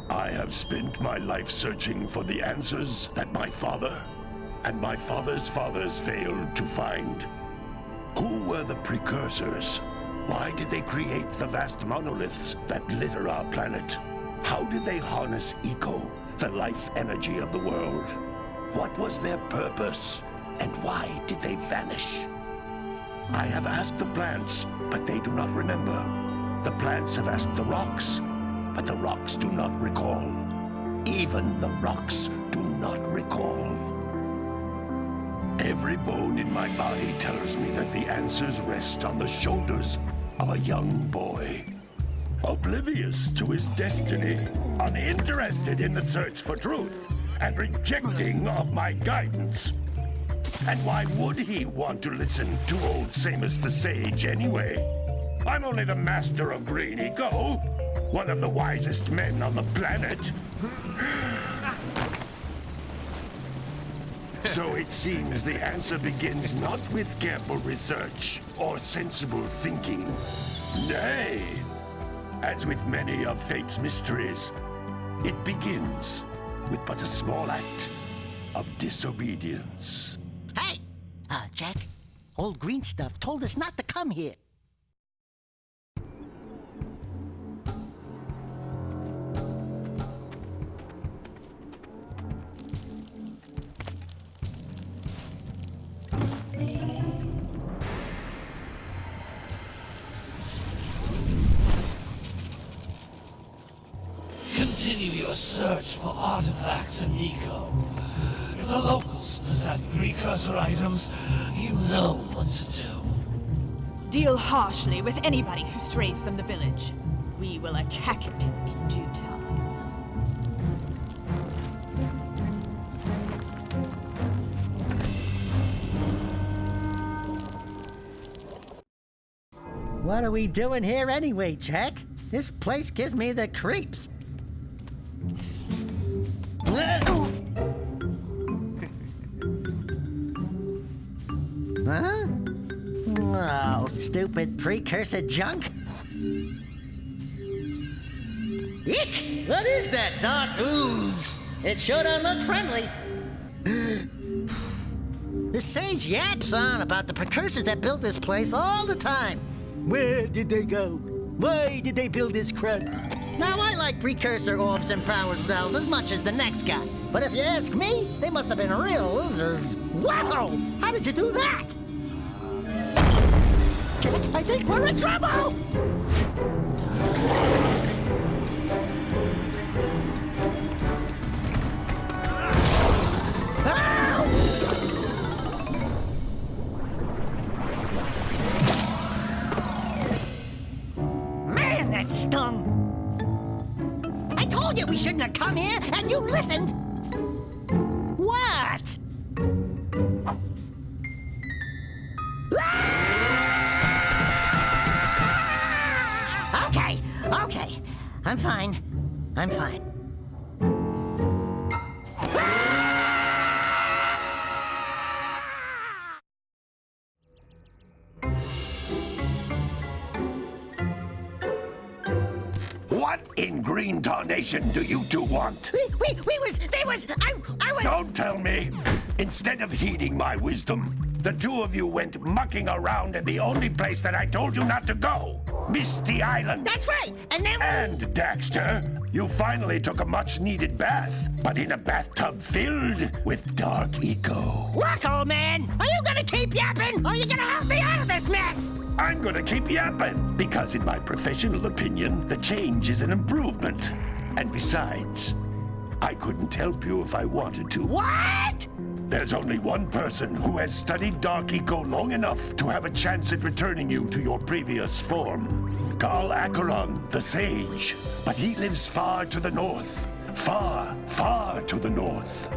I have spent my life searching for the answers that my father and my father's fathers failed to find. Who were the Precursors? Why did they create the vast monoliths that litter our planet? How did they harness eco, the life energy of the world? What was their purpose? And why did they vanish? I have asked the plants, but they do not remember. The plants have asked the rocks, but the rocks do not recall. Even the rocks do not recall. Every bone in my body tells me that the answers rest on the shoulders of a young boy. Oblivious to his destiny, uninterested in the search for truth, and rejecting of my guidance. And why would he want to listen to old Samus the Sage anyway? I'm only the master of green eco, one of the wisest men on the planet. So it seems the answer begins not with careful research or sensible thinking. Nay, as with many of fate's mysteries, it begins with but a small act of disobedience. Hey! Jak, old green stuff told us not to come here. Continue your search for artifacts and eco. If the locals possess precursor items, you know what to do. Deal harshly with anybody who strays from the village. We will attack it in due time. What are we doing here anyway, Jak? This place gives me the creeps. Huh? Oh, stupid precursor junk. Eek! What is that dark ooze? It sure don't look friendly. The sage yaps on about the precursors that built this place all the time. Where did they go? Why did they build this crap? Now, I like precursor orbs and power cells as much as the next guy. But if you ask me, they must have been real losers. Wow! How did you do that? I think we're in trouble! Man, that stung! I told you we shouldn't have come here, and you listened! What? Okay. I'm fine. What in green tarnation do you two want? I was... Don't tell me! Instead of heeding my wisdom, the two of you went mucking around in the only place that I told you not to go. Misty Island. That's right, and then... And, Daxter, you finally took a much-needed bath, but in a bathtub filled with dark eco. Look, old man, are you gonna keep yapping, or are you gonna help me out of this mess? I'm gonna keep yapping, because in my professional opinion, the change is an improvement. And besides, I couldn't help you if I wanted to. What? There's only one person who has studied Dark Eco long enough to have a chance at returning you to your previous form. Carl Acheron, the Sage. But he lives far to the north. Far, far to the north.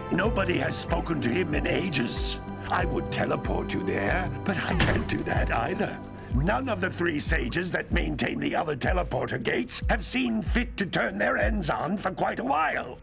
Nobody has spoken to him in ages. I would teleport you there, but I can't do that either. None of the three sages that maintain the other teleporter gates have seen fit to turn their ends on for quite a while.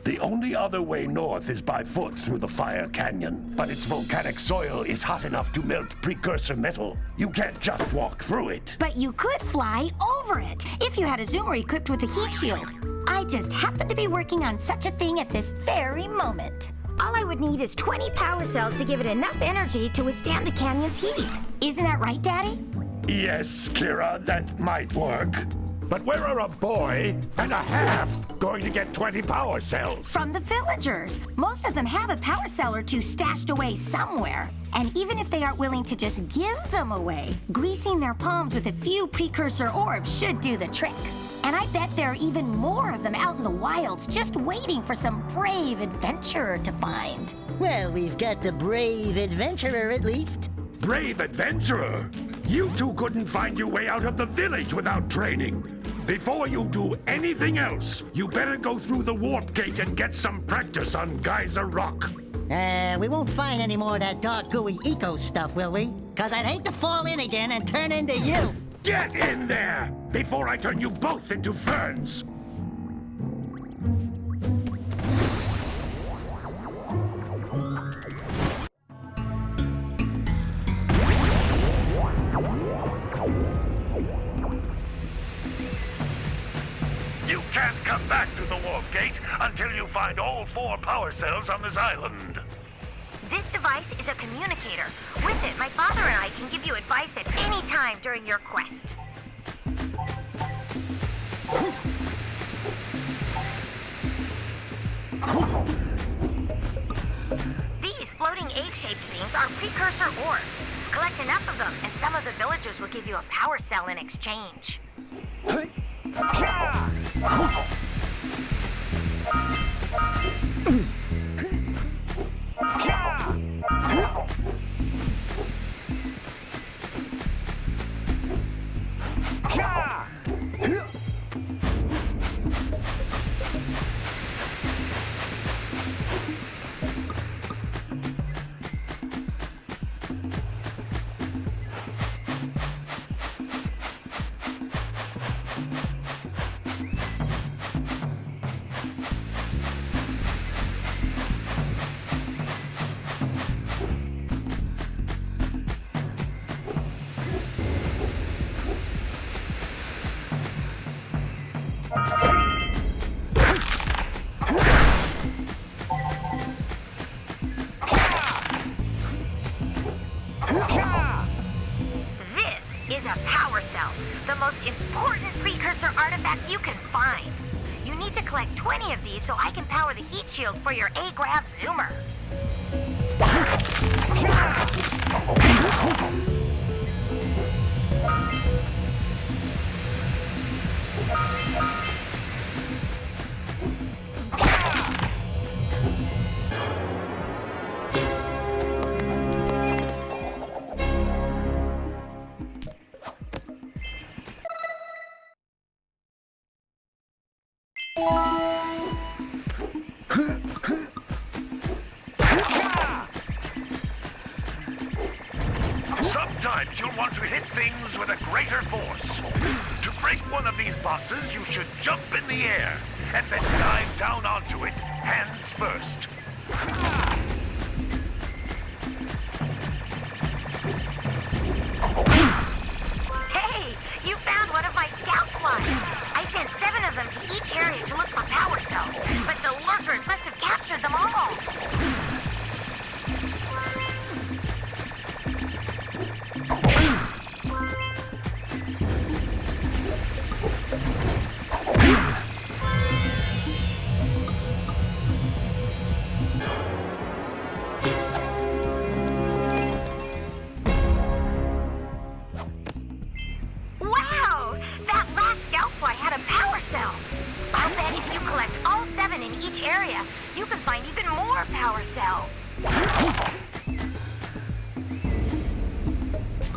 The only other way north is by foot through the Fire Canyon, but its volcanic soil is hot enough to melt precursor metal. You can't just walk through it. But you could fly over it, if you had a zoomer equipped with a heat shield. I just happen to be working on such a thing at this very moment. All I would need is 20 power cells to give it enough energy to withstand the canyon's heat. Isn't that right, Daddy? Yes, Kira, that might work. But where are a boy and a half going to get 20 power cells? From the villagers. Most of them have a power cell or two stashed away somewhere. And even if they aren't willing to just give them away, greasing their palms with a few precursor orbs should do the trick. And I bet there are even more of them out in the wilds just waiting for some brave adventurer to find. Well, we've got the brave adventurer at least. Brave adventurer? You two couldn't find your way out of the village without training. Before you do anything else, you better go through the warp gate and get some practice on Geyser Rock. We won't find any more of that dark gooey eco stuff, will we? 'Cause I'd hate to fall in again and turn into you. Get in there before I turn you both into ferns. You can't come back through the warp gate until you find all 4 power cells on this island. This device is a communicator. With it, my father and I can give you advice at any time during your quest. These floating egg-shaped things are precursor orbs. Collect enough of them, and some of the villagers will give you a power cell in exchange. This is a power cell, the most important precursor artifact you can find. You need to collect 20 of these so I can power the heat shield for your A-Grav zoomer. Sometimes you'll want to hit things with a greater force. To break one of these boxes, you should jump in the air and then dive down onto it, hands first. Hey, you found one of my scout flies. I sent 7 of them to each area to look for power cells, but the lurkers must have captured them all. Wow! That last scout fly had a power cell. I'll bet if you collect all 7 in each area, you can find even more power cells.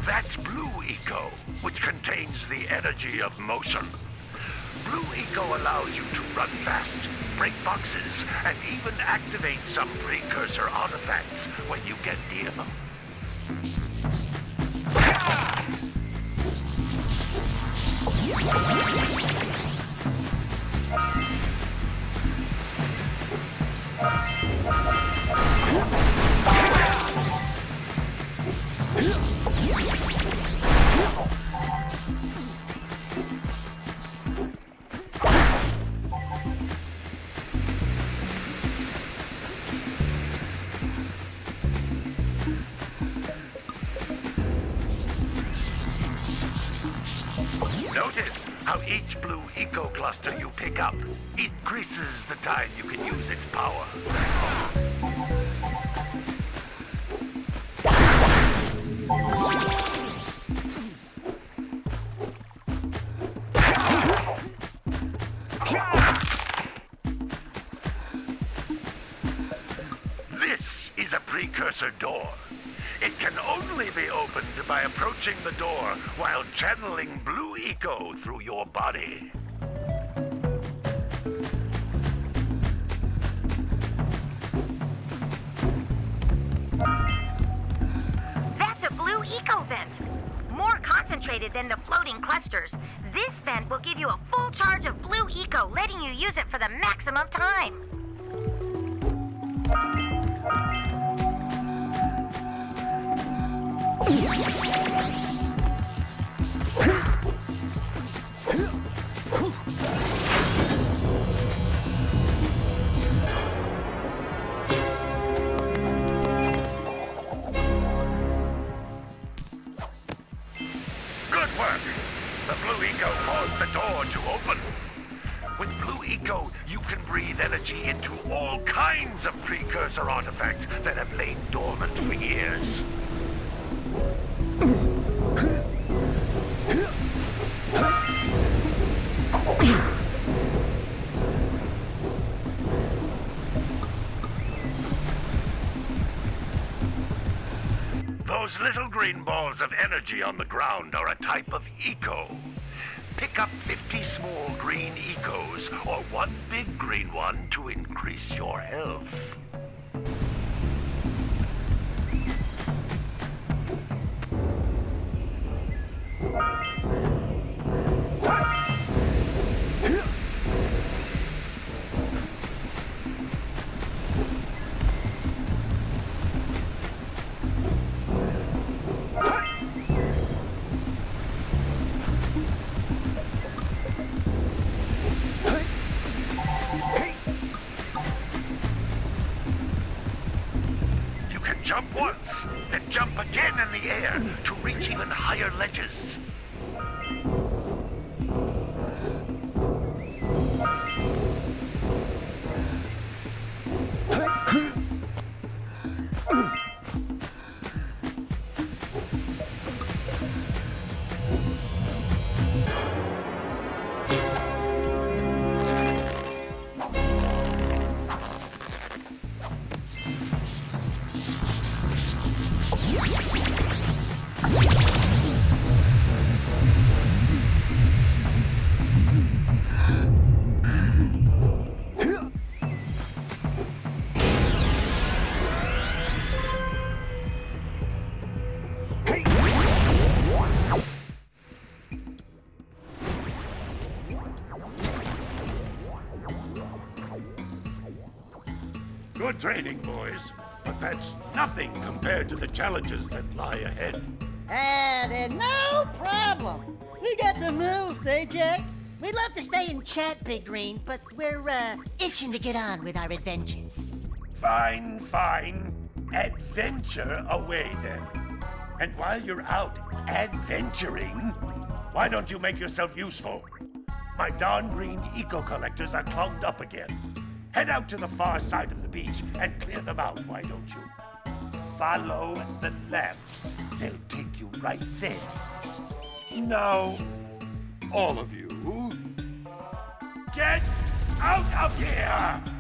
That's Blue Eco, which contains the energy of motion. Blue Eco allows you to run fast, break boxes, and even activate some precursor artifacts when you get near them. eco cluster you pick up increases the time you can use its power. This is a precursor door. It can only be opened by approaching the door while channeling blue eco through your body. That's a blue eco vent. More concentrated than the floating clusters. This vent will give you a full charge of blue eco, letting you use it for the maximum time. Good work! The blue eco caused the door to open. With blue eco, you can breathe energy into all kinds of precursor artifacts that have lain dormant for years. Those little green balls of energy on the ground are a type of eco. Pick up 50 small green ecos or one big green one to increase your health. You can jump once, then jump again in the air to reach even higher ledges. Good training, boys. But that's nothing compared to the challenges that lie ahead. Then no problem. We got the moves, eh, Jak? We'd love to stay and chat, Big Green, but we're, itching to get on with our adventures. Fine, fine. Adventure away, then. And while you're out adventuring, why don't you make yourself useful? My darn green eco-collectors are clogged up again. Head out to the far side of the beach and clear them out, why don't you? Follow the lamps. They'll take you right there. Now, all of you, get out of here!